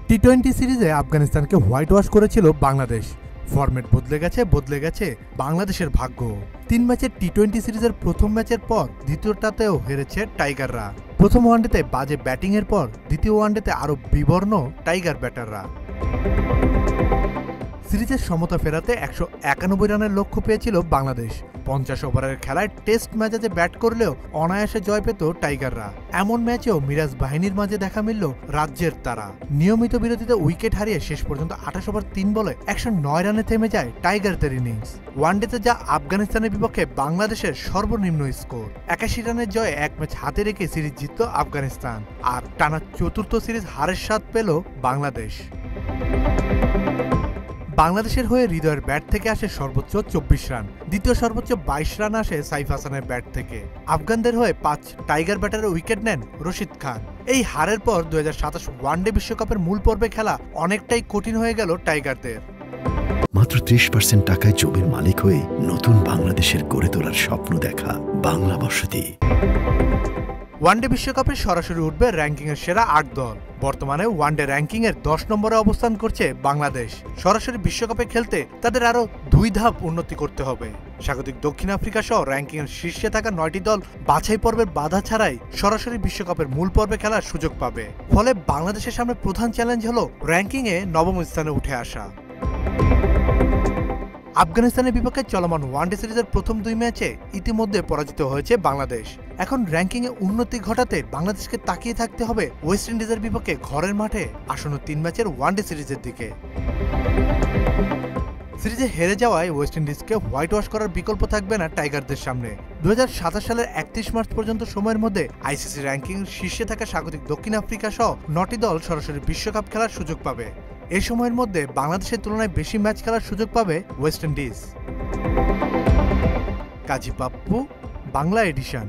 টি-20 সিরিজে আফগানিস্তানকে white wash করেছিল বাংলাদেশ। ফরম্যাট বদলে গেছে বাংলাদেশের ভাগ্য। 3 ম্যাচের টি-20 সিরিজের প্রথম ম্যাচের পর দ্বিতীয়টাতেও হেরেছে টাইগাররা। প্রথম ওয়ানডেতে বাজে ব্যাটিংয়ের পর দ্বিতীয় ওয়ানডেতে আরও বিবর্ণ টাইগার ব্যাটাররা। সিরিজের সমতা ফেরাতে 191 রানের লক্ষ্য পেয়েছিল বাংলাদেশ। 50 ওভারের খেলায় টেস্ট ম্যাচে ব্যাট করলেও অনায়াসে জয় পেত টাইগাররা। এমন ম্যাচেও মিরাজ বাহিনীর মাঝে দেখা মিলল রাজ্যের তারা। নিয়মিত বিরতিতে উইকেট হারিয়ে শেষ পর্যন্ত 28 ওভার 3 বলে 109 রানে থেমে যায় টাইগারদের ইনিংস। ওয়ানডেতে যা আফগানিস্তানের বিপক্ষে বাংলাদেশের সর্বনিম্ন স্কোর। 81 রানের জয়ে এক ম্যাচ হাতে রেখে সিরিজ জিতল আফগানিস্তান। আর টানা চতুর্থ সিরিজ হারের স্বাদ পেল বাংলাদেশ। বাংলাদেশের হয়ে হৃদয়ের ব্যাট থেকে আসে সর্বোচ্চ 24 রান, দ্বিতীয় সর্বোচ্চ 22 রান আসে সাইফ হাসানের ব্যাট থেকে। আফগানদের হয়ে 5 টাইগার ব্যাটারের উইকেট নেন রশিদ খান। এই হারের পর 2027 ওয়ানডে বিশ্বকাপের মূল পর্বে খেলা অনেকটাই কঠিন হয়ে গেল টাইগারদের। মাত্র 30% টাকায় জমির মালিক হয়ে নতুন বাংলাদেশের গড়ে তোলার স্বপ্ন দেখা বাংলা বসতি। ওয়ানডে বিশ্বকাপে সরাসরি উঠবে র্যাঙ্কিংয়ের সেরা 8 দল। বর্তমানে ওয়ানডে র্যাঙ্কিংয়ের 10 নম্বরে অবস্থান করছে বাংলাদেশ। সরাসরি বিশ্বকাপে খেলতে তাদের আরও 2 ধাপ উন্নতি করতে হবে। স্বাগতিক দক্ষিণ আফ্রিকা সহ র্যাঙ্কিংয়ের শীর্ষে থাকা 9টি দল বাছাই পর্বের বাধা ছাড়াই সরাসরি বিশ্বকাপের মূল পর্বে খেলার সুযোগ পাবে। ফলে বাংলাদেশের সামনে প্রধান চ্যালেঞ্জ হল র্যাঙ্কিংয়ে 9ম স্থানে উঠে আসা। আফগানিস্তানের বিপক্ষে চলমান ওয়ানডে সিরিজের প্রথম 2 ম্যাচে ইতিমধ্যে পরাজিত হয়েছে বাংলাদেশ। এখন র্যাঙ্কিংয়ে উন্নতি ঘটাতে বাংলাদেশকে তাকিয়ে থাকতে হবে ওয়েস্ট ইন্ডিজের বিপক্ষে ঘরের মাঠে আসন্ন 3 ম্যাচের ওয়ানডে সিরিজের দিকে। সিরিজে হেরে যাওয়ায় ওয়েস্ট ইন্ডিজকে হোয়াইট ওয়াশ করার বিকল্প থাকবে না টাইগারদের সামনে। 2027 সালের 31 মার্চ পর্যন্ত সময়ের মধ্যে আইসিসি র্যাঙ্কিং শীর্ষে থাকা স্বাগতিক দক্ষিণ আফ্রিকা সহ 9টি দল সরাসরি বিশ্বকাপ খেলার সুযোগ পাবে। এই সময়ের মধ্যে বাংলাদেশের তুলনায় বেশি ম্যাচ খেলার সুযোগ পাবে ওয়েস্ট ইন্ডিজ। কাজী পাপ্পু, বাংলা এডিশন।